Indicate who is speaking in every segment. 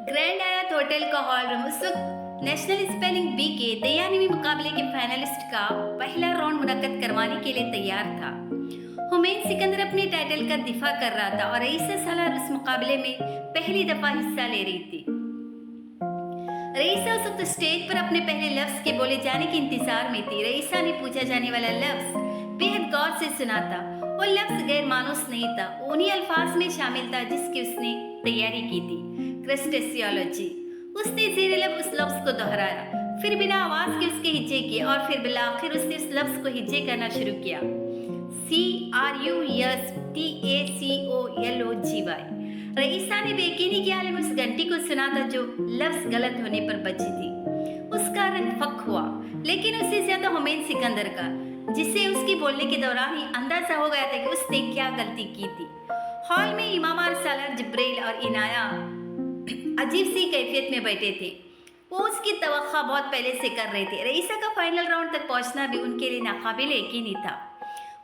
Speaker 1: Grand Hyatt hotel का hall room उस वक्त नेशनल स्पेलिंग बी के दयानवी मुकाबले के फाइनलिस्ट का पहला राउंड मुनक्कद करवाने के लिए तैयार था। हुमैन सिकंदर अपने टाइटल का दिफा कर रहा था और रईसा सालार उस मुकाबले में पहली दफा हिस्सा ले रही थी। रईसा उस वक्त स्टेज पर अपने पहले लफ्ज के बोले जाने के इंतजार में थी। रईसा ने पूछा जाने वाला लफ्ज बेहद गौर से सुना था। वो लफ्ज गैर मानूस नहीं था, उन्हीं अल्फाज में शामिल था जिसकी उसने तैयारी की थी, क्रस्टेशियोलॉजी। उसने ज़ेर लब उस लफ्ज को दोहराया, फिर बिना आवाज के उसके हिज्जे किए और फिर बिलाखिर उसने उस लफ्ज को हिज्जे करना शुरू किया। CRUSTACOLOGY। रईसा ने बेयकीनी के आलम उस घंटी को सुना था जो लफ्ज गलत होने पर बची थी। उसका रंग फक हुआ, लेकिन उससे ज्यादा हुमैन सिकंदर का, जिसे उसके बोलने के दौरान ही अंदाजा हो गया था कि उसने क्या गलती की थी। हॉल में इमाम सालार, जिब्रील और इनाया अजीब सी कैफियत में बैठे थे। वो उसकी तवक्का बहुत पहले से कर रहे थे। रईसा का फाइनल राउंड तक पहुंचना भी उनके लिए नाकाबिल यकीनी था।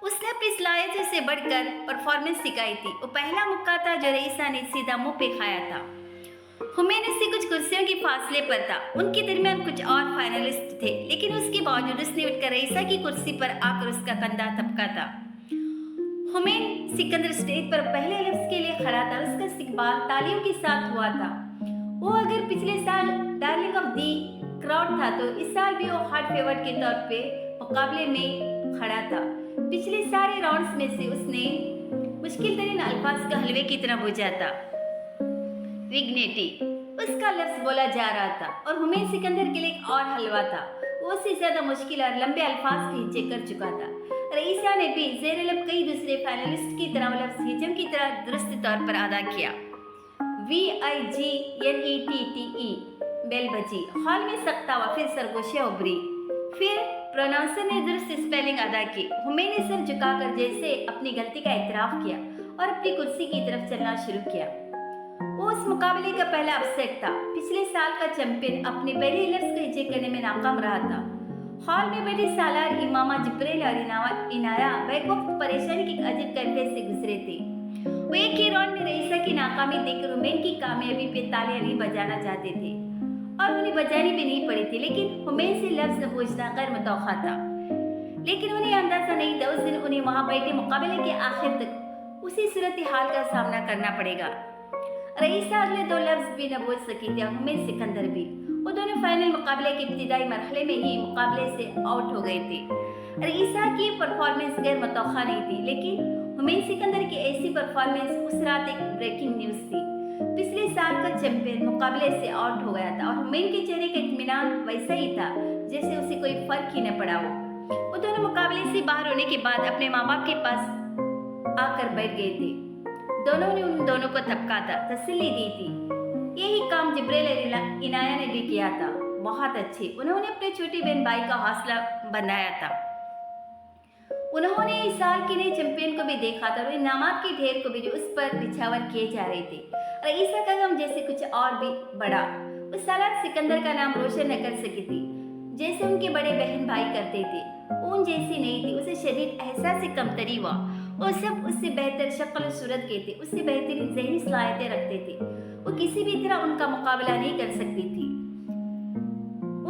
Speaker 1: उसने अपनी सलाहियत से बढ़कर परफॉर्मेंस सिखाई थी। वो पहला मुक्का था जो रईसा ने सीधा मुंह पे खाया था। हुमैन उससे कुछ कुर्सियों के फासले पर था। उनके दरमियान कुछ और फाइनलिस्ट थे, लेकिन उसके बावजूद उसने उठकर रईसा की कुर्सी पर आकर उसका कंधा थपका था। हुमैन सिकंदर स्टेज पर पहले लफ्ज के लिए खड़ा था। उसका इस्तकबाल तालियों के साथ हुआ था। वो अगर पिछले साल डार्लिंग ऑफ दी क्राउड था, तो इस साल भी वो हार्ड फेवरेट के तौर पे मुकाबले में खड़ा था। पिछले सारे राउंड्स में से उसने मुश्किल तरीन अल्फाज का हलवे की तरह बुझा था। विग्नेटी उसका लफ्ज बोला जा रहा था और हुमैन सिकंदर के लिए एक और हलवा था। वो उससे ज्यादा मुश्किल और लंबे अल्फाज के हिज्जे कर चुका था। रईसा ने भी ज़ेर लब कई दूसरे फाइनलिस्ट की तरह लफ्ज हिजम की तरह दुरुस्त तौर पर अदा किया। VIGNETTE बेल बजी। हॉल में सख्ता हुआ, फिर सरगोशियां उभरी, फिर प्रोनाउंसर ने दुरुस्त स्पेलिंग अदा की। हुमैन ने सर झुकाकर जैसे अपनी गलती का इतराफ किया और अपनी कुर्सी की तरफ चलना शुरू किया। वो उस मुकाबले का पहला अपसेट था। पिछले साल का चैंपियन अपने पहले लफ्ज को हिज्जे करने में नाकाम रहा था। हॉल में बैठे सालार, इमामा, जिब्रील और इनाया बैक वक्त परेशानी की अजीब कैफियत से गुजरे थे। वो एक ही राउंड में रईसा की नाकामी देखकर हुमैन की कामयाबी पे तालियां नहीं बजाना चाहते थे और उन्हें बजानी भी नहीं पड़ी थी, लेकिन हुमैन से लफ्ज पूछना गैर मुतवक्का था। लेकिन उन्हें अंदाजा नहीं था उस दिन उन्हें वहां बैठे मुकाबले के आखिर तक उसी सूरत हाल का सामना करना पड़ेगा। रईसा अगले दो लफ्ज भी न बोल सकी थी, हुमैन सिकंदर भी। वो दोनों फाइनल मुकाबले के इब्तिदाई मरहले में ही मुकाबले से आउट हो गए थे। रईसा की परफॉर्मेंस गैर मुतवक्का नहीं थी, लेकिन हुमैन सिकंदर की ऐसी परफॉर्मेंस उस रात एक ब्रेकिंग न्यूज थी। पिछले साल का चैंपियन मुकाबले से आउट हो गया था और हुमैन के चेहरे का इत्मीनान वैसा ही था जैसे उसे कोई फर्क ही न पड़ा हो। वो दोनों मुकाबले से बाहर होने के बाद अपने माँ बाप के पास आकर बैठ गए थे। दोनों ने उन दोनों को थपका था, तसल्ली दी थी। यही काम जिब्रील और इनाया ने भी किया था। बहुत अच्छे। उन्होंने अपने छोटी बहन भाई का हौसला बनाया था। उन्होंने इस साल के नए चैंपियन को भी देखा था और इनामात के ढेर को भी जो उस पर निछावर किए जा रहे थे। रईसा का गम जैसे कुछ और भी बढ़ा। उस सालार सिकंदर का नाम रोशन न कर सकी थी जैसे उनके बड़े बहन भाई करते थे। ऊन जैसी नहीं थी, उसे शरीर एहसास से कमतरी हुआ। वो सब उससे बेहतर शक्ल सूरत के थे, उससे बेहतरीन ज़हनी सलाहियतें रखते थे। वो किसी भी तरह उनका मुकाबला नहीं कर सकती थी।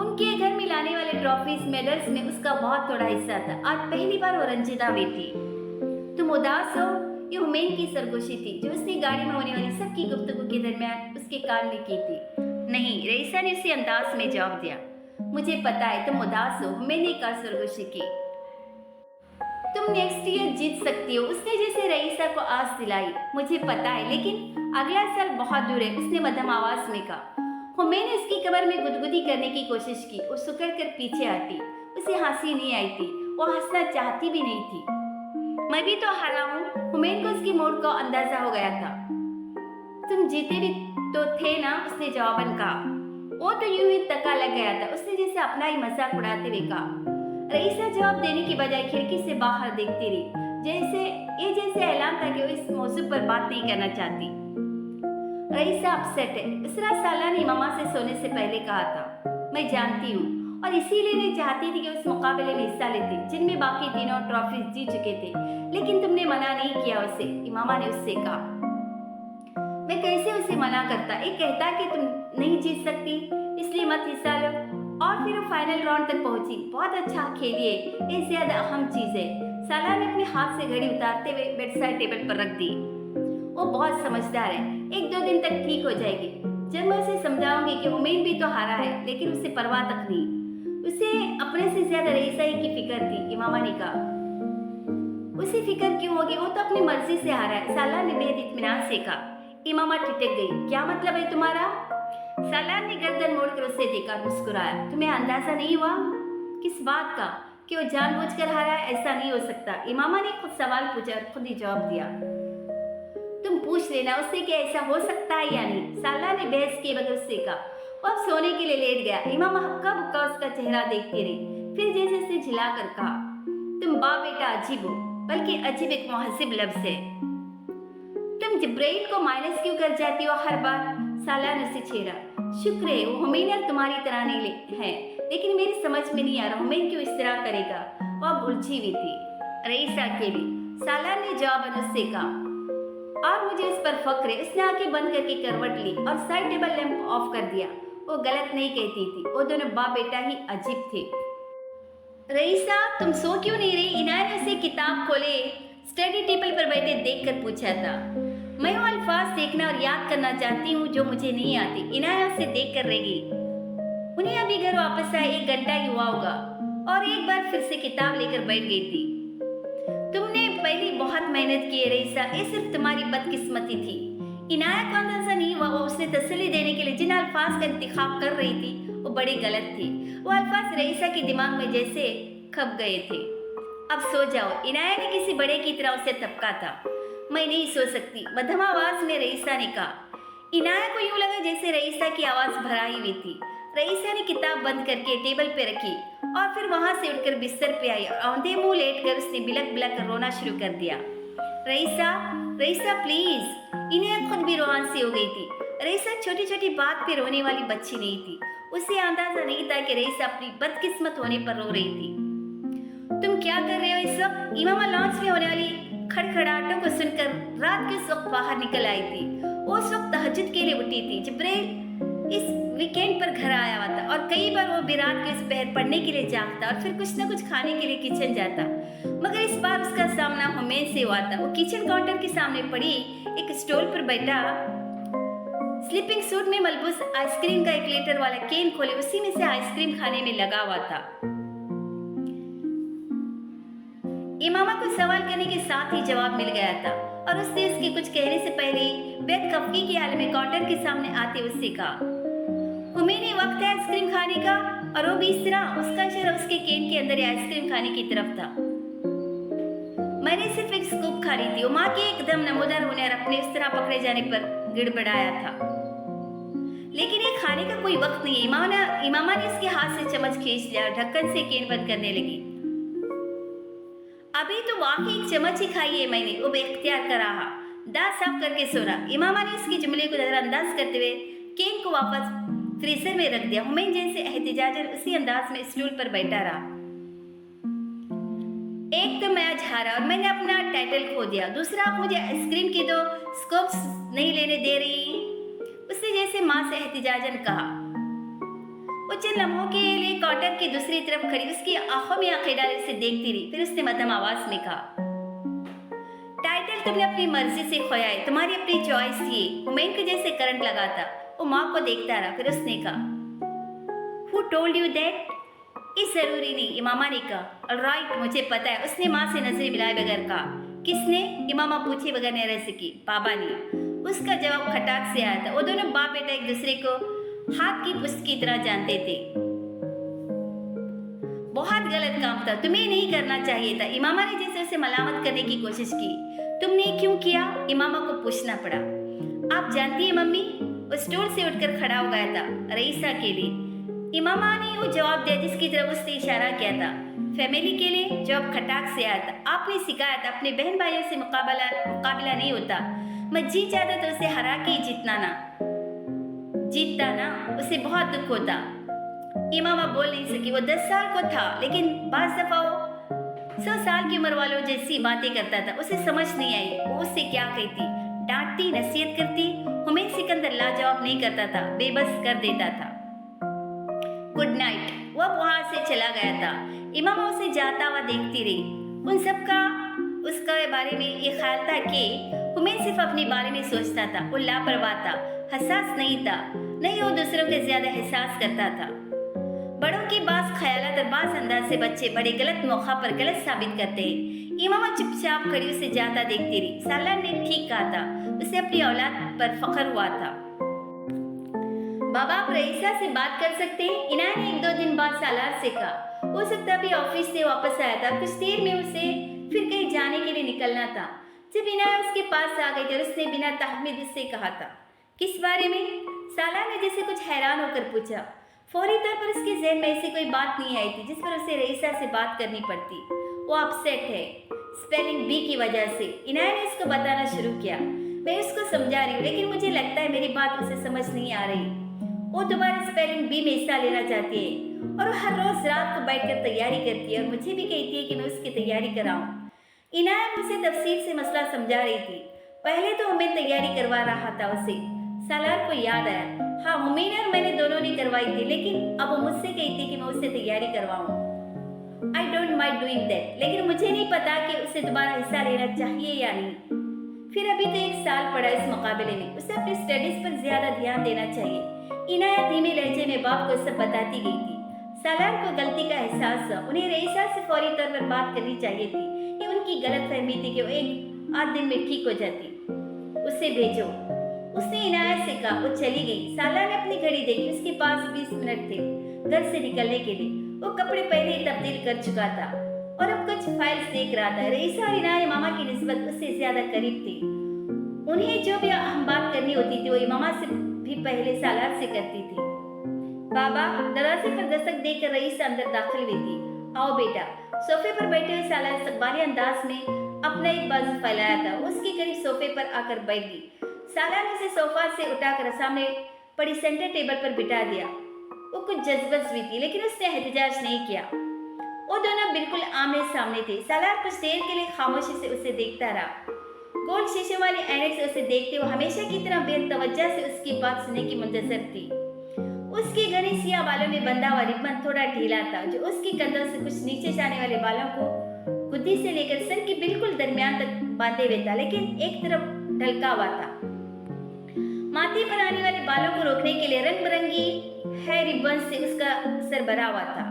Speaker 1: उनके घर में लाने वाले ट्रॉफीज, मेडल्स में उसका बहुत थोड़ा हिस्सा था। आज पहली बार वो रंजीदा हुई थी। तुम उदास हो? ये हुमैन की सरगोशी थी जो उसने गाड़ी में होने वाली सबकी गुफ्तगू के दरमियान उसके कान में की थी। नहीं, रईसा ने उसे अंदाज में जवाब दिया। मुझे पता है तुम उदास हो, हुमैन ने कहा सरगोशी की। तुम नेक्स्ट ईयर जीत सकती हो, उसने जैसे रईसा को आस दिलाई। मुझे पता है, लेकिन अगला साल बहुत दूर है, उसने मध्यम आवाज में कहा। हुमैन ने उसकी कमर में गुदगुदी करने की कोशिश की। वो सुकड़ कर पीछे हटी। उसे हंसी नहीं आई थी, वो हंसना चाहती भी नहीं थी। मैं भी तो हारा हूँ। हुमैन को उसकी मूड का अंदाजा हो गया था। तुम जीते भी तो थे ना, उसने जवाबन कहा। वो तो यूं ही तका लग गया था, उसने जैसे अपना ही मजाक उड़ाते हुए कहा। रईसा जवाब देने की बजाय खिड़की से बाहर देखती रही, जैसे ऐलान था कि वो इस मौजू पर बात नहीं करना चाहती। रईसा अपसेट है, इसरा साला ने मामा से सोने से पहले कहा था। मैं जानती हूँ और इसीलिए नहीं चाहती थी कि उस मुकाबले में हिस्सा लेते जिनमें बाकी तीनों ट्रॉफीज जीत चुके थे, लेकिन तुमने मना नहीं किया उसे, इमामा ने उससे कहा। मैं कैसे उसे मना करता। एक कहता कि तुम नहीं जीत सकती इसलिए मत हिस्सा लो, और फिर वो फाइनल राउंड तक पहुंची। बहुत अच्छा खेलिए, ये ज्यादा अहम चीज है। साला ने अपने हाथ से घड़ी उतारते हुए बेड साइड टेबल पर रख दी। वो बहुत समझदार है, 1-2 दिन तक ठीक हो जाएगी। जब मैं उसे समझाऊंगी कि उम्मीद भी तो हारा है, लेकिन उसे परवाह तक नहीं। उसे अपने से ज्यादा रईसा ही की फिक्र थी। इमामा ने कहा, उसे फिक्र क्यों होगी, वो तो अपनी मर्जी से हारा है। साला ने बेहद इत्मीनान से कहा। इमामा ठिठक गई। क्या मतलब है तुम्हारा? सालार ने गर्दन मोड़कर उसे देखा, मुस्कुराया। तुम्हें अंदाजा नहीं हुआ? किस बात का? कि वो जानबूझकर हारा है? ऐसा नहीं हो सकता। इमामा ने खुद सवाल पूछा और खुद ही जवाब दिया। तुम पूछ लेना उससे कि ऐसा हो सकता है या नहीं। सालार ने बहस किए बगैर उससे कहा। वो अब सोने के लिए लेट गया। इमामा हक्का बुक्का उसका चेहरा देखती रही, फिर जैसे उसे झिलाकर कहा, तुम बाप बेटा अजीब हो, बल्कि अजीब एक महजिब लफ्ज है। तुम जिब्राइल को माइनस क्यों कर जाती हो हर बार? साला ने उसे छेड़ा। शुक्र है वो हुमैन तुम्हारी तरह नहीं है, लेकिन मेरी समझ में नहीं आ रहा हुमैन क्यों इस तरह करेगा। वह उलझी हुई थी। रईसा अकेली। साला ने जवाबन उससे कहा, और मुझे उस पर फक्र है। उसने आंखें बंद करके करवट ली और साइड टेबल लैंप ऑफ कर दिया। वो गलत नहीं कहती थी, वो दोनों बाप बेटा ही अजीब थे। रईसा तुम सो क्यों नहीं रही? इनाया ने उसे किताब खोले स्टडी टेबल पर बैठे देखकर पूछा था। मैं वो अल्फाज देखना और याद करना चाहती हूँ जो मुझे नहीं आती। इनाया उसे देख कर रह गई। उन्हें अभी घर वापस आए 1 घंटा ही हुआ होगा, और एक बार फिर से किताब लेकर बैठ गई थी। तुमने पहले बहुत मेहनत की है रईसा, ये सिर्फ तुम्हारी बदकिस्मती थी। इनाया को अंदाजा नहीं हुआ वो उसने तसल्ली देने के लिए जिन अल्फाज का इंतखाब कर रही थी वो बड़े गलत थे। वो अल्फाज रईसा के दिमाग में जैसे खप गए थे। अब सो जाओ, इनाया ने किसी बड़े की तरह उसे तबका था। मैं नहीं सो सकती, मध्यम आवाज में रईसा ने कहा। इनाया को यूं लगा जैसे रईसा की आवाज भराई हुई थी। रईसा ने किताब बंद करके टेबल पे रखी और फिर वहां से उठकर बिस्तर पे आई और औंधे मुंह लेटकर उसने बिलक बिलक कर रोना शुरू कर दिया। रईसा, रईसा प्लीज। इन्हें खुद भी रोहान सी हो गई थी। रईसा छोटी छोटी बात पे रोने वाली बच्ची नहीं थी। उसे अंदाजा नहीं था कि रईसा अपनी बदकिस्मत होने पर रो रही थी। तुम क्या कर रहे हो इस वक्त? इमामा लॉन्च में होने वाली खड़खड़ाहटों को सुनकर रात के उस वक्त बाहर निकल आई थी। वो उस वक्त तहज्जुद के लिए उठी थी। जिब्राइल इस वीकेंड पर घर आया हुआ था और कई बार वो भी रात के इस पहर पढ़ने के लिए जागता और फिर कुछ न कुछ खाने के लिए किचन जाता, मगर इस बार उसका सामना हुमैन से हुआ था। वो किचन काउंटर के सामने पड़ी एक स्टॉल पर बैठा स्लीपिंग सूट में मलबूस आइसक्रीम का 1 लीटर वाला केन खोले उसी में से आइसक्रीम खाने में लगा हुआ था। इमामा को सवाल करने के साथ ही जवाब मिल गया था और उसने उसके कुछ कहने से पहले बेद कफकी के हाल में काउंटर के सामने आते उससे कहा, हुमैन वक्त है आइसक्रीम खाने का। और वो भी इस तरह। उसका इशारा उसके केन के अंदर आइसक्रीम खाने की तरफ था। मैंने सिर्फ एक स्कूप खा ली थी। वो माँ के एकदम नमोदार होने और अपने उस तरह पकड़े जाने पर गिड़बड़ाया था। लेकिन ये खाने का कोई वक्त नहीं है। इमामा ने उसके हाथ से चम्मच खींच लिया, ढक्कन से केन बंद करने लगी। अभी तो वाकई एक चम्मच ही खाई है मैंने, वो बेख्तियार कर रहा। दांत साफ करके सोना। इमामा ने उसके जुमले को नजरअंदाज करते हुए केन को वापस फ्रीजर में रख दिया। हुमैन जैसे एहतिजाजन उसी अंदाज में स्टूल पर बैठा रहा। एक तो मैच हारा और मैंने अपना टाइटल खो दिया, दूसरा आप मुझे आइसक्रीम की 2 स्कूप्स नहीं लेने दे रही, उसने जैसे माँ से एहतिजाजन कहा। वो चंद लम्हों के लिए काउंटर की दूसरी तरफ खड़ी उसकी आंखों में आंखें डाले उसे देखती रही। फिर उसने मध्यम आवाज में कहा, टाइटल तुमने अपनी मर्जी से खोया है, तुम्हारी अपनी चॉइस थी। हुमैन को जैसे करंट लगा था। वो माँ को देखता रहा। फिर उसने कहा, Who told you that? ये जरूरी नहीं, इमामा ने कहा। ऑलराइट, मुझे पता है, उसने माँ से नजरें मिलाए बगैर कहा। किसने? इमामा पूछे बगैर नहीं रह सकी। पापा ने। उसका जवाब खटाक से आया था। वो दोनों बाप बेटा एक दूसरे को हाथ की पुस्त की तरह जानते थे। बहुत गलत काम था, तुम्हें नहीं करना चाहिए था। इमामा ने जैसे उसे मलामत करने की कोशिश की। तुमने क्यों किया? इमामा को पूछना पड़ा। आप जानती है मम्मी? वो स्टूल से उठकर खड़ा हो गया था रईसा के लिए। इमामा ने वो जवाब दिया जिसकी तरफ उसने इशारा किया था। फैमिली के लिए जवाब खटाक से आया था। आपने सिखाया था अपने बहन भाइयों से मुकाबला नहीं होता। मैं जीत जाता तो उसे हरा के ही जीतता ना, उसे बहुत दुख होता। इमामा बोल नहीं सकी। वो 10 साल को था, लेकिन बाज दफा वो 100 साल की उम्र वालों जैसी बातें करता था। उसे समझ नहीं आई वो उससे क्या कहती। डांटती, नसीहत करती, हुमैन सिकंदर लाजवाब नहीं करता था, बेबस कर देता था। Good night. वह वहां से चला गया था। इमामा उसे जाता हुआ देखती रही। उन सबका उसके बारे में ये ख्याल था कि हुमैन सिर्फ अपने बारे में सोचता था। वो लापरवाह था, हसास नहीं था, नहीं वो दूसरों के ज्यादा एहसास करता था। बड़ों की बात ख्यालात और बाज अंदाज से बच्चे बड़े गलत मौका पर गलत साबित करते हैं। इमामा चुपचाप खड़ी उसे जाता देखती रही। सालार ने ठीक कहा था, उसे अपनी औलाद पर फख्र हुआ था। बाबा, आप रईसा से बात कर सकते हैं? इनाया ने 1-2 दिन बाद सालार से कहा। हो सकता अभी ऑफिस से वापस आया था, कुछ देर में उसे फिर कहीं जाने के लिए निकलना था। जब इनाया उसके पास आ गई तो उसने बिना तहमीद उससे कहा था, किस बारे में? सालार ने जैसे कुछ हैरान होकर पूछा। फौरी तौर पर उसके ज़हन में ऐसी कोई बात नहीं आई थी जिस पर उसे रईसा से बात करनी पड़ती। वो अपसेट है, स्पेलिंग बी की वजह से। इनाया ने उसको बताना शुरू किया। मैं उसको समझा रही हूँ, लेकिन मुझे लगता है मेरी बात उसे समझ नहीं आ रही। वो दोबारा स्पेलिंग बी में हिस्सा लेना चाहती है और हर रोज रात को बैठकर तैयारी करती है और मुझे भी कहती है कि मैं उसकी तैयारी कराऊं। इनाया मुझे तफसील से मसला समझा रही थी। पहले तो हमें तैयारी करवा रहा था उसे। सालार को याद आया, हाँ हुमैन और मैंने दोनों ने करवाई थी, लेकिन अब वो मुझसे कहती कि मैं उससे तैयारी करवाऊं। I don't mind doing that, लेकिन मुझे नहीं पता कि उसे दोबारा हिस्सा लेना चाहिए या नहीं। फिर अभी तो 1 साल पड़ा इस मुकाबले में, उसे अपनी स्टडीज पर ज्यादा ध्यान देना चाहिए। इनाया धीमे लहजे में बाप को सब बताती गई थी। सालार को गलती का एहसास हुआ। उन्हें रईसा से फौरी तौर पर बात करनी चाहिए थी। ये उनकी गलत फहमी थी कि वो 1-8 दिन में ठीक हो जाती। उसे भेजो, उसने इनाया से कहा। वो चली गई। सालार ने अपनी घड़ी देखी, उसके पास 20 मिनट थे घर से निकलने के लिए। वो कपड़े पहले ही तब्दील कर चुका था और अब कुछ फाइल्स देख रहा था। रईसा और इनाया मामा की निस्बत उससे ज्यादा करीब थी। उन्हें जो भी अहम बात करनी होती थी वो मामा से भी पहले सालार से करती थी। बाबा, दरवाजे पर दस्तक देकर रईसा अंदर दाखिल हुई थी। आओ बेटा। सोफे पर बैठे हुए सालार इस्तकबाली अंदाज में अपना एक बाजू फैलाया था। उसके करीब सोफे पर आकर बैठ गई। सालार ने उसे सोफा से उठाकर सामने पड़ी सेंटर टेबल पर बिठा दिया। वो कुछ जज्बत हुई थी, लेकिन उसने एहतजाज नहीं किया। वो दोनों बिल्कुल आमने सामने थे। सालार कुछ देर के लिए खामोशी से उसे देखता रहा। गोल शीशे वाली ऐनक से उसे देखते वो हमेशा की तरह बेतवज्जा से उसकी बात सुनने की मुंतजर थी। उसके घने सियाह बालों में बंधा हुआ रिबन थोड़ा ढीला था, जो उसके कंधों से कुछ नीचे जाने वाले बालों को गुद्दी से लेकर सर के बिल्कुल दरमियान तक बांधे हुए था, लेकिन एक तरफ ढलका हुआ था। माथे पर आने वाले बालों को रोकने के लिए रंग बिरंगी हेयर रिबन से उसका सर भरा हुआ था।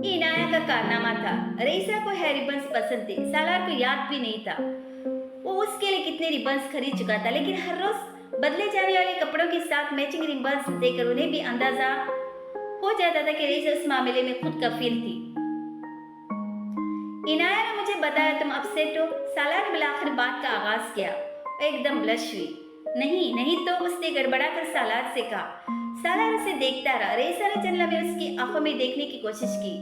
Speaker 1: ये इनाया का कारनामा था। रईसा को हेयर रिबन्स पसंद थे। सालार को याद भी नहीं था वो उसके लिए कितने रिबन्स खरीद चुका था, लेकिन हर रोज बदले जाने वाले कपड़ों के साथ मैचिंग रिबन्स देकर उन्हें भी अंदाजा हो जाता था कि रईसा उस मामले में खुद कफील थी। इनाया ने मुझे बताया तुम अपसेट हो। सालार ने बिलाखिर बात का आगाज किया। एकदम ब्लश हुई। नहीं नहीं तो, उसने गड़बड़ा कर सालार से कहा। सालार उसे देखता रहा। रईसा ने चंद लम्हे उसकी आंखों में देखने की कोशिश की,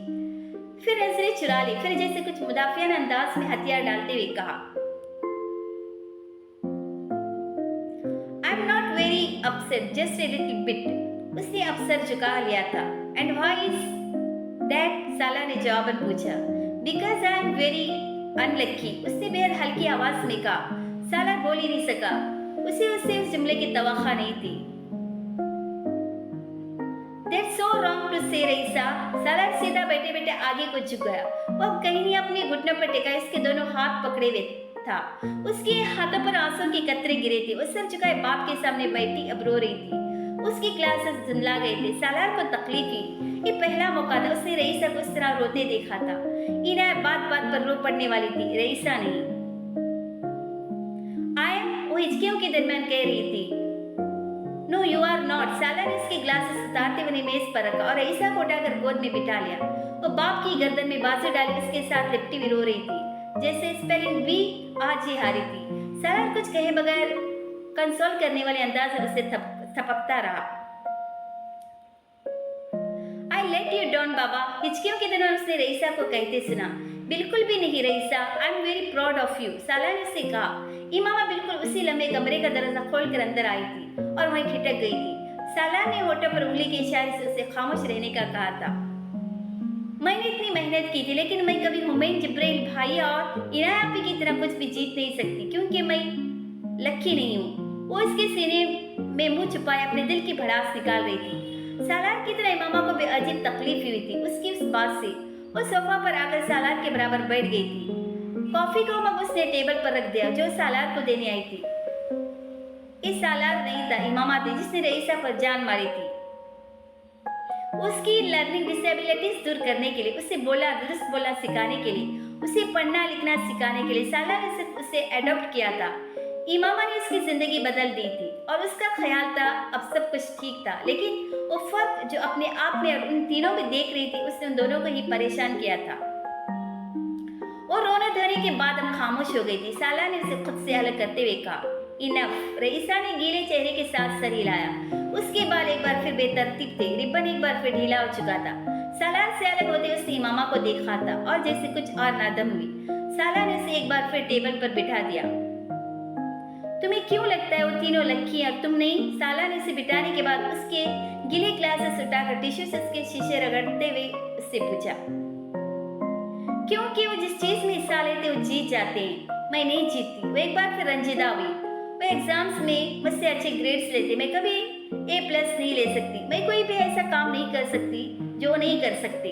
Speaker 1: फिर नजरें चुरा ली। फिर जैसे कुछ मुदाफियाना अंदाज में हथियार डालते हुए कहा, I am not very upset, just a little bit. उसने अफसर झुका लिया था। And why is that? Salar ने जवाबन पूछा। Because I am very unlucky, उसने बेहद हल्की आवाज में कहा। सालार बोल ही नहीं सका। उसे उससे उस जुमले की तवक्का नहीं थी। That's so wrong to say, Raisa. सालार सीधा बैठे बैठे आगे को झुक गया। वो कहीं नहीं अपने घुटनों पर टिका, इसके दोनों हाथ पकड़े हुए था। उसके हाथों पर आंसू के कतरे गिरे थे। वो सर झुकाए बाप के सामने बैठी अब रो रही थी। उसकी क्लासेस धुंधला गए थे। सालार को तकलीफ हुई। ये पहला मौका था उसने रईसा को इस तरह रोते देखा था। इनाया बात बात पर रो पड़ने वाली थी, रईसा नहीं। वो हिचकियों के दरमियान कह रही थी, नो यू आर नॉट। सालार ने उसके ग्लासेस उतारते हुए मेज पर रखा और रईसा को उठाकर गोद में बिठा लिया। वो बाप की गर्दन में बाजू डाली उसके साथ लिपटी हुई रो रही थी, जैसे स्पेलिंग बी आज ही हारी थी। सालार कुछ कहे बगैर कंसोल करने वाले अंदाज में उसे थपकता रहा। आई लेट यू डाउन बाबा। हिचकियों के दरमियान उसने रईसा को कहते सुना। बिल्कुल भी नहीं Raisa, I am very proud of you, Salar ने उससे कहा। इमामा बिल्कुल उसी लम्हे कमरे का दरवाजा खोलकर अंदर आई थी और वहीं ठिठक गई थी। सालार ने होठों पर उंगली के इशारे से उसे खामोश रहने का कहा था। मैंने इतनी मेहनत की थी, लेकिन मैं कभी हुमैन, जिब्राइल भाई और इनाया आपी की तरह कुछ भी जीत नहीं सकती, क्योंकि मैं लक्की नहीं हूँ। वो इसके सीने में मुंह छुपाए अपने दिल की भड़ास निकाल रही थी। सालार की तरह इमामा को भी अजीब तकलीफ हुई थी उसकी उस बात से। वो सोफा पर आकर सालार के बराबर बैठ गई थी। कॉफी का मग उसने टेबल पर रख दिया जो सालार को देने आई थी। ये सालार नहीं था, इमामा थी जिसने रईसा पर जान मारी थी। उसकी लर्निंग डिसेबिलिटीज दूर करने के लिए, उसे बोलना दुरुस्त बोलना सिखाने के लिए, उसे पढ़ना लिखना सिखाने के लिए सालार ने सिर्फ उसे एडॉप्ट किया था। इमामा ने उसकी जिंदगी बदल दी थी और उसका ख्याल था अब सब कुछ ठीक था, लेकिन वो फर्क जो अपने आप में और उन तीनों में देख रही थी उसने उन दोनों को ही परेशान किया था। वो रोने धोने के बाद अब खामोश हो गई थी। सालार ने उसे खुद से अलग करते हुए कहा, इनफ। रईसा ने गीले चेहरे के साथ सर हिलाया। उसके बाल एक बार फिर बेतरतीब थे, रिबन एक बार फिर ढीला हो चुका था। सालार से अलग होते उसने इमामा को देखा था और जैसे कुछ और नादम हुई। सालार ने उसे एक बार फिर टेबल पर बिठा दिया। तुम्हें क्यों लगता है वो तीनों लक्की और तुम नहीं? सालार ने उसे बिठाने के बाद उसके गीले ग्लासेस उठाकर टिश्यू से उसके शीशे रगड़ते हुए उससे पूछा, क्योंकि वो जिस चीज में हिस्सा लेते वो जीत जाते हैं। मैं नहीं जीतती। वो एक बार फिर रंजीदा हुई। वो एग्जाम्स में मुझसे अच्छे ग्रेड्स लेते, मैं कभी A+ नहीं ले सकती। मैं कोई भी ऐसा काम नहीं कर सकती जो नहीं कर सकते,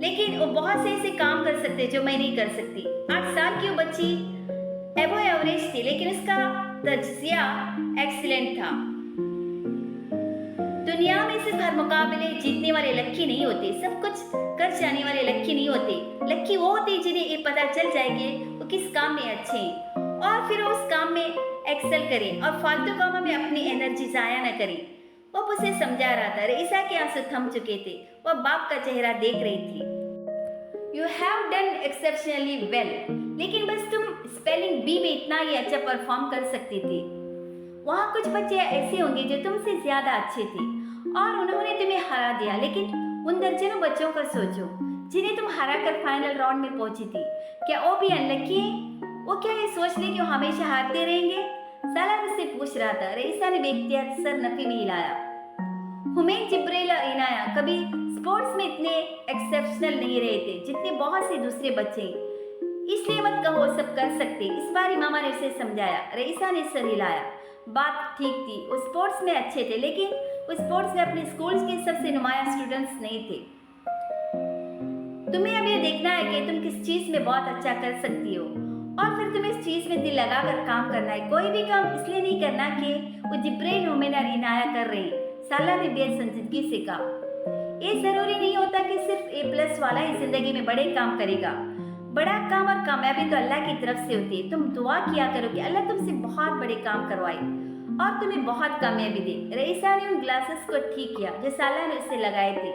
Speaker 1: लेकिन वो बहुत से ऐसे काम कर सकते जो मैं नहीं कर सकती। 8 साल की वो बच्ची एबो एवरेज थी, लेकिन उसका तजिया एक्सीलेंट था। दुनिया में सिर्फ हर मुकाबले जीतने वाले लक्की नहीं होते, सब कुछ कर जाने वाले लक्की नहीं होते। लक्की वो होते जिन्हें ये पता चल जाएंगे वो किस काम में अच्छे हैं और फिर वो उस काम में एक्सेल करें और फालतू कामों में अपनी एनर्जी जाया न करें। वो उसे समझा रहा था। रईसा के आंसू थम चुके थे। वह बाप का चेहरा देख रही थी। You have done exceptionally well, लेकिन बस तुम स्पेलिंग बी में इतना ही अच्छा परफॉर्म कर सकती थी। वहाँ कुछ बच्चे ऐसे होंगे जो तुमसे ज्यादा अच्छे थे और उन्होंने तुम्हें हरा दिया, लेकिन उन दर्जनों बच्चों का सोचो जिन्हें तुम हरा कर फाइनल राउंड में पहुंची थी। क्या वो भी अनलकी है? वो क्या ये सोच ले कि वो हमेशा हारते रहेंगे? सालार उससे पूछ रहा था। रईसा ने बेख्तियार सर नफी में हिलाया। हुमैन जिब्रेल और इनाया कभी स्पोर्ट्स में इतने एक्सेप्शनल नहीं रहे थे जितने बहुत से दूसरे बच्चे, इसलिए मत कहो सब कर सकते। इस बार इमामा ने उसे समझाया। रईसा ने सर हिलाया। बात ठीक थी, वो स्पोर्ट्स में अच्छे थे, लेकिन वो स्पोर्ट्स में अपने स्कूल के सबसे नुमाया स्टूडेंट्स नहीं थे। तुम्हें अब ये देखना है कि तुम किस चीज में बहुत अच्छा कर सकती हो और फिर तुम्हें इस चीज में दिल लगाकर काम करना है। कोई भी काम इसलिए नहीं करना कि वो जिब्रेल हुमैन और इनाया कर रही। सालार ने बेहद संजीदगी से कहा, ये जरूरी नहीं होता कि सिर्फ A+ वाला ही जिंदगी में बड़े काम करेगा। बड़ा काम और कामयाबी तो अल्लाह की तरफ से होती है। तुम दुआ किया करो कि अल्लाह तुमसे बहुत बड़े काम करवाए और तुम्हें बहुत कामयाबी दे। रईसा ने उन ग्लासेस को ठीक किया जो सालार ने उससे लगाए थे।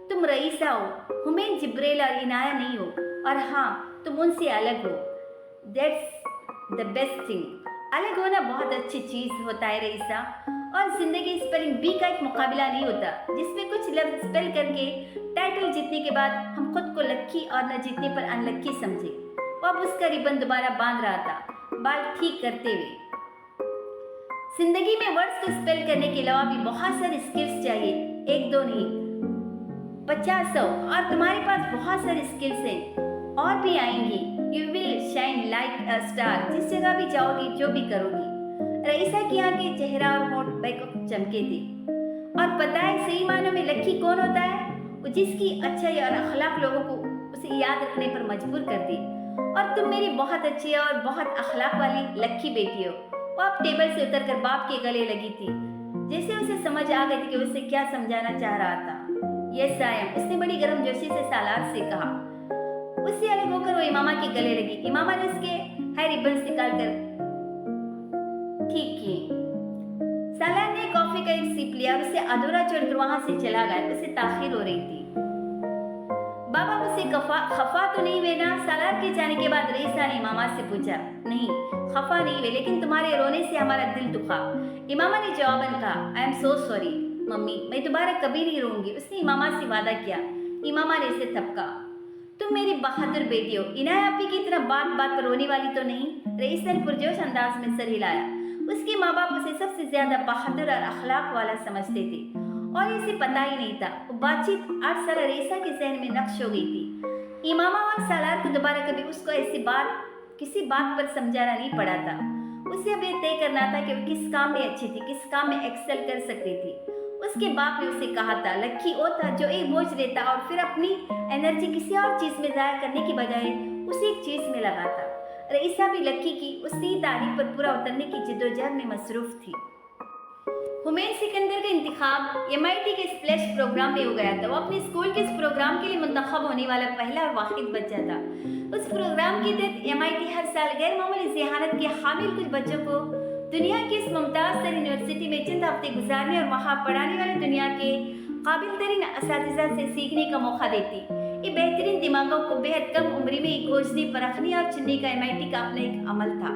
Speaker 1: तुम रईसा हो, हुमैन जिब्रेल और इनाया नहीं हो, और हाँ तुम उनसे अलग हो। That's the best thing. अलग होना बहुत अच्छी चीज होता है रईसा, और जिंदगी स्पेलिंग बी का एक मुकाबला नहीं होता जिसमें कुछ लफ्ज स्पेल करके टाइटल जीतने के बाद हम खुद को लक्की और न जीतने पर अनलक्की समझे। वो अब उसका रिबन दोबारा बांध रहा था, बाल ठीक करते हुए। जिंदगी में वर्ड्स को स्पेल करने के अलावा भी बहुत सारी स्किल्स चाहिए, 1-2 नहीं 50-100, और तुम्हारे पास बहुत सारी स्किल्स हैं और भी आएंगी। You will shine like a star. जिस जगह भी जाओगी, जो भी करोगी। रईसा की आंखें, चेहरा और होंठ बैकअप चमके थे। और पता है सही मायनों में लक्की कौन होता है? वो जिसकी अच्छाई और अखलाक लोगों को उसे याद रखने पर मजबूर कर दे। और तुम मेरी बहुत अच्छी और बहुत अखलाक वाली लक्की बेटी हो। वो अब टेबल से उतरकर बाप के गले लगी थी, जैसे उसे समझ आ गई थी कि उसे क्या समझाना चाह रहा था। यस आई एम, उसने बड़ी गर्मजोशी से सालार से कहा। उससे अलग होकर वो इमामा के गले लगी। इमामा ने उसके हेयर रिबन्स निकालकर ठीक किए। सालार ने कॉफी का एक सिप लिया और उसे अधूरा छोड़कर वहां से चला गया। उसे ताखिर हो रही थी। बाबा मुझसे खफा तो नहीं हुए ना? सालार के जाने के बाद रईसा ने इमामा से पूछा। नहीं, खफा नहीं हुए, लेकिन तुम्हारे रोने से हमारा दिल दुखा। इमामा ने जवाबन कहा, I am so sorry mummy, मैं दोबारा कभी नहीं रोऊंगी। उसने इमामा से वादा किया। इमामा ने इसे थपका। तुम मेरी बहादुर बेटी हो। इनाया आपी की तरह बात बात पर रोने वाली तो नहीं। रईसा ने पुरजोश अंदाज में सर हिलाया। उसके माँ बाप उसे सबसे ज्यादा बहादुर और अखलाक वाला समझते थे और इसे पता ही नहीं था। वो बातचीत 8 साल रईसा के जहन में नक्श हो गई थी। इमामा और सालार को दोबारा कभी उसको ऐसी बात किसी बात पर समझाना नहीं पड़ा था। उसे अब ये तय करना था कि वो किस काम में अच्छी थी, किस काम में एक्सेल कर सकती थी। उसके बाप ने उसे कहा था, लक्की वो था जो एक बोझ लेता और फिर अपनी एनर्जी किसी और चीज में जाया करने की बजाय उसे एक चीज में लगाता। रईसा भी लक्की की उसी तारीफ पर पूरा उतरने की जिद्दोजहद में मसरूफ थी। हुमैन सिकंदर का इंतखाब MIT के स्प्लैश प्रोग्राम में हो गया था। वो अपने स्कूल के इस प्रोग्राम के लिए मुंतखब होने वाला पहला और वाहिद बच्चा था। उस प्रोग्राम के तहत MIT हर साल गैर मामूली ज़हानत के हामिल कुछ बच्चों को दुनिया की इस मुमताज़ तरीन यूनिवर्सिटी में चंद हफ्ते गुजारने और वहाँ पढ़ाने वाले दुनिया के काबिल तरीन असातिज़ा से सीखने का मौका देती। ये बेहतरीन दिमागों को बेहद कम उम्र में खोजने, परखने और चुनने का MIT का अपना एक अमल था।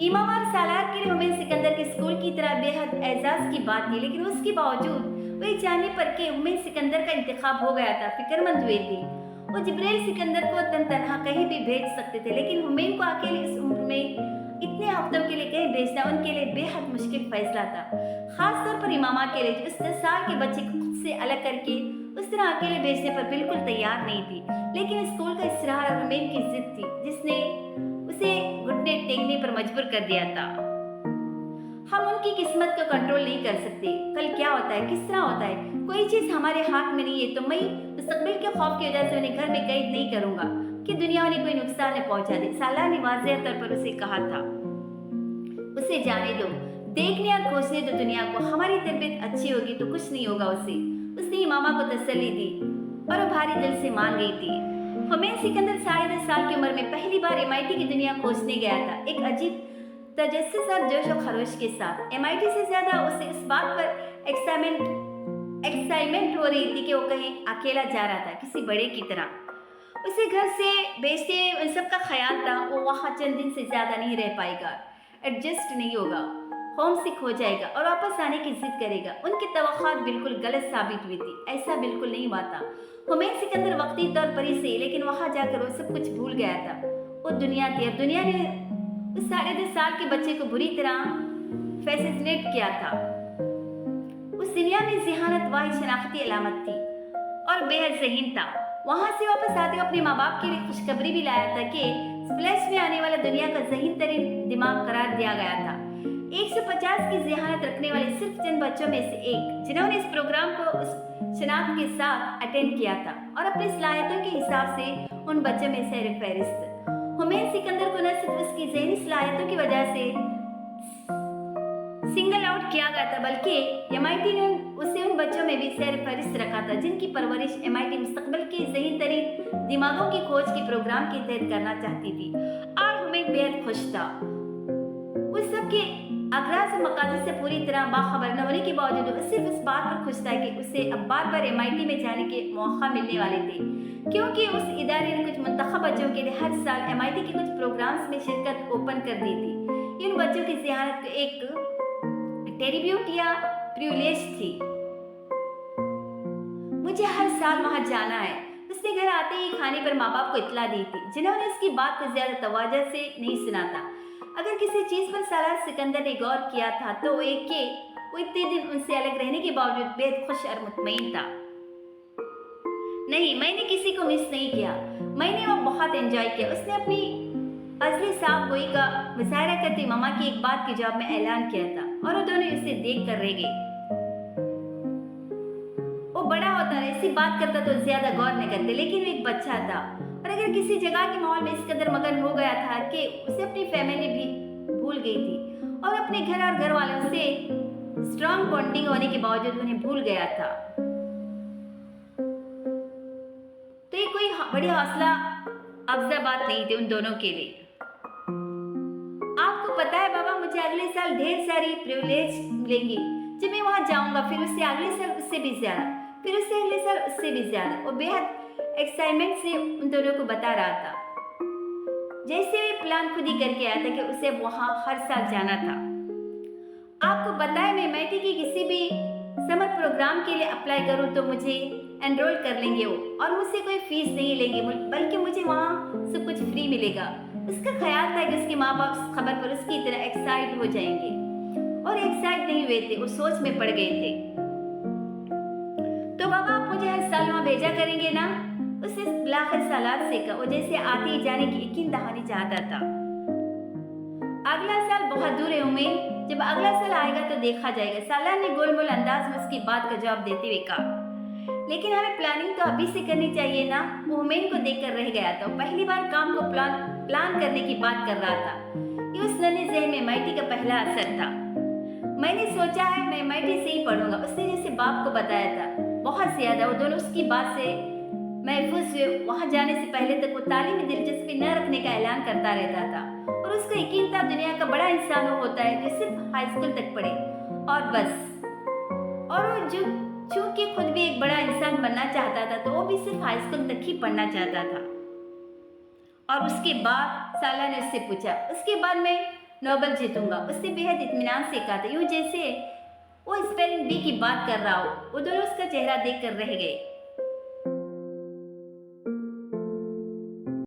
Speaker 1: ईमावार सालार के लिए हुमैन सिकंदर के स्कूल की तरह बेहद एजाज की बात थी, लेकिन उसके बावजूद वे जानने पर के हुमैन सिकंदर का इंतखाब हो गया था फिक्रमंद हुए थे। वो जिब्राइल सिकंदर को तनहा कहीं भी भेज सकते थे, लेकिन हुमैन को अकेले इस उम्र में इतने हफ्तों के लिए कहीं भेजना उनके लिए बेहद मुश्किल फैसला था। खासतौर पर इमामा के लिए जो उस 10 साल के बच्चे को खुद से अलग करके उस तरह अकेले भेजने पर बिल्कुल तैयार नहीं थी। लेकिन स्कूल का इसरार और हुमैन की जिद थी जिसने उसे घुटने टेकने पर मजबूर कर दिया था। हम उनकी किस्मत को कंट्रोल नहीं कर सकते। कल क्या होता है, किस तरह होता है, कोई चीज हमारे हाथ में नहीं है। तो मैं मुस्तकबिल के खौफ की वजह से उन्हें घर में कैद नहीं करूंगा कि दुनिया उन्हें कोई नुकसान न पहुंचा दे। साला ने वाज़ेह तौर पर उसे कहा था, उसे जाने दो, देखने और खोजने दो दुनिया को। हमारी तरबियत अच्छी होगी तो कुछ नहीं होगा उसे। उसने इमामा को तसल्ली दी और वो भारी दिल से मान गई थी। हुमैन सिकंदर 10.5 साल की उम्र में पहली बार MIT की दुनिया खोजने गया था, एक अजीब तजस्सुस और जोश और खरोश के साथ। MIT से ज्यादा उसे इस बात पर एक्साइटमेंट हो रही थी कि वो कहीं अकेला जा रहा था, किसी बड़े की तरह। उसे घर से भेजते उन सब का ख्याल था वो वहाँ चंद दिन से ज्यादा नहीं रह पाएगा, एडजस्ट नहीं होगा, होम सिक हो जाएगा और वापस आने की जिद करेगा। उनकी तवक्कुआत बिल्कुल गलत साबित हुई थी। ऐसा बिल्कुल नहीं हुआ था। हुमैन सिकंदर वक्ती तौर पर ही सही, लेकिन वहां जाकर वो सब कुछ भूल गया था। वो दुनिया थी और दुनिया ने उस 10.5 साल के बच्चे को बुरी तरह फैसिनेट किया था। उस दुनिया में ज़हानत वाहिद शनाख्ती अलामत थी और बेहद ज़हीन था। वहां से वापस आते हुए अपने माँ बाप के लिए खुशखबरी भी लाया था कि स्प्लैश में आने वाला दुनिया का ज़हीन तरीन दिमाग करार दिया गया था। 150 की ज़हानत रखने वाले सिर्फ चंद बच्चों में से एक जिन्होंने इस प्रोग्राम को उस शनाख्त के साथ अटेंड किया था और अपनी सलाहियतों के हिसाब से उन बच्चों में से फहरिस्त। हुमैन सिकंदर को न सिर्फ उसकी ज़हनी सलाहियतों की वजह से सिंगल आउट किया गया था, बल्कि MIT ने उसे उन बच्चों में भी सैर फहरिस्त रखा था जिनकी परवरिश MIT मुस्तकबिल के ज़हीन तरीन दिमागों की खोज के प्रोग्राम के तहत करना चाहती थी। और हुमैन बेहद खुश था। उस सब के अगराज और मकासद से पूरी तरह बाखबर न होने के बावजूद वो सिर्फ इस बात पर खुश था कि उसे अब बार बार MIT में जाने के मौका मिलने वाले थे, क्योंकि उस इदारे ने कुछ मुंतखब बच्चों के लिए हर साल MIT के कुछ प्रोग्राम्स में शिरकत ओपन कर दी थी। इन बच्चों की ज़हानत को एक टेरिब्यूट या प्रिविलेज थी। मुझे हर साल वहां जाना है, उसने घर आते ही खाने पर माँ बाप को इत्तला दी थी, जिन्होंने उसकी बात को ज्यादा तवज्जो से नहीं सुना था। अगर किसी चीज पर सालार सिकंदर ने गौर किया था तो वो इतने दिन उनसे अलग रहने के बावजूद बेहद खुश और मुतमईन था। नहीं, मैंने किसी को मिस नहीं किया, मैंने वो बहुत एंजॉय किया। उसने अपनी असली साफ गोई का मुजाहरा करते मामा की एक बात के जवाब में ऐलान किया था और वो दोनों इसे देख कर रह गए। वो बड़ा होता है, ऐसी बात करता तो ज्यादा गौर न करते, लेकिन वो एक बच्चा था और अगर किसी जगह के माहौल में इस कदर मगन हो गया था कि उसे अपनी फैमिली भी भूल गई थी और अपने घर और घर वालों से स्ट्रॉन्ग बॉन्डिंग होने के बावजूद उन्हें भूल गया था। तो ये कोई बड़ी हौसला अफजा बात नहीं थी उन दोनों के लिए। आपको पता है बाबा, मुझे अगले साल ढेर सारी प्रिविलेज मिलेंगी जब मैं वहां जाऊंगा, फिर उससे अगले साल उससे भी ज्यादा, फिर उससे अगले साल उससे भी ज्यादा। वो बेहद एक्साइटमेंट से उन दोनों को बता रहा था, जैसे वे प्लान खुद ही करके आया था कि उसे वहां हर साल जाना था। आपको पता है, मैं MIT की किसी भी समर प्रोग्राम के लिए अप्लाई करूं तो मुझे एनरोल कर लेंगे वो, और मुझसे कोई फीस नहीं लेंगे, बल्कि मुझे वहाँ सब कुछ फ्री मिलेगा। उसका ख्याल था कि उसके माँ बाप इस खबर पर उसकी तरह एक्साइट हो जाएंगे, और एक्साइट नहीं हुए थे, वो सोच में पड़ गए थे। तो बाबा, आप मुझे हर साल वहाँ भेजा करेंगे ना? उसे बिलाखिर सालात से कहा, वो जैसे आते ही जाने की यकीन दहानी चाहता था। अगला साल बहुत दूर है उमेर, जब अगला साल आएगा तो देखा जाएगा, साला ने गोलमोल अंदाज में उसकी बात का जवाब देते हुए कहा। लेकिन हमें प्लानिंग तो अभी से करनी चाहिए ना। वो हुमैन को देखकर रह गया था। पहली बार काम को प्लान करने की बात कर रहा था। ये उस नन्हे जहन में मैटी का पहला असर था। मैंने सोचा है मैं मैटी से ही पढ़ूंगा, उसने जैसे बाप को बताया था। बहुत ज्यादा वो दोनों उसकी बात से महफूज हुए। वहां जाने से पहले तक वो तालीम में दिलचस्पी न रखने का ऐलान करता रहता था और उसका यकीन था दुनिया का बड़ा इंसान वो होता है जो सिर्फ हाई स्कूल तक पढ़े और बस। और वो जो चूंकि खुद भी एक बड़ा इंसान बनना चाहता था तो वो भी सिर्फ हाई स्कूल तक ही पढ़ना चाहता था। और उसके बाद साला ने उससे पूछा, उसके बाद मैं नोबेल जीतूंगा। उसने बेहद इत्मीनान से कहा था, यूं जैसे वो स्पेलिंग बी की बात कर रहा हो। वो दोनों उसका चेहरा देखकर रह गए।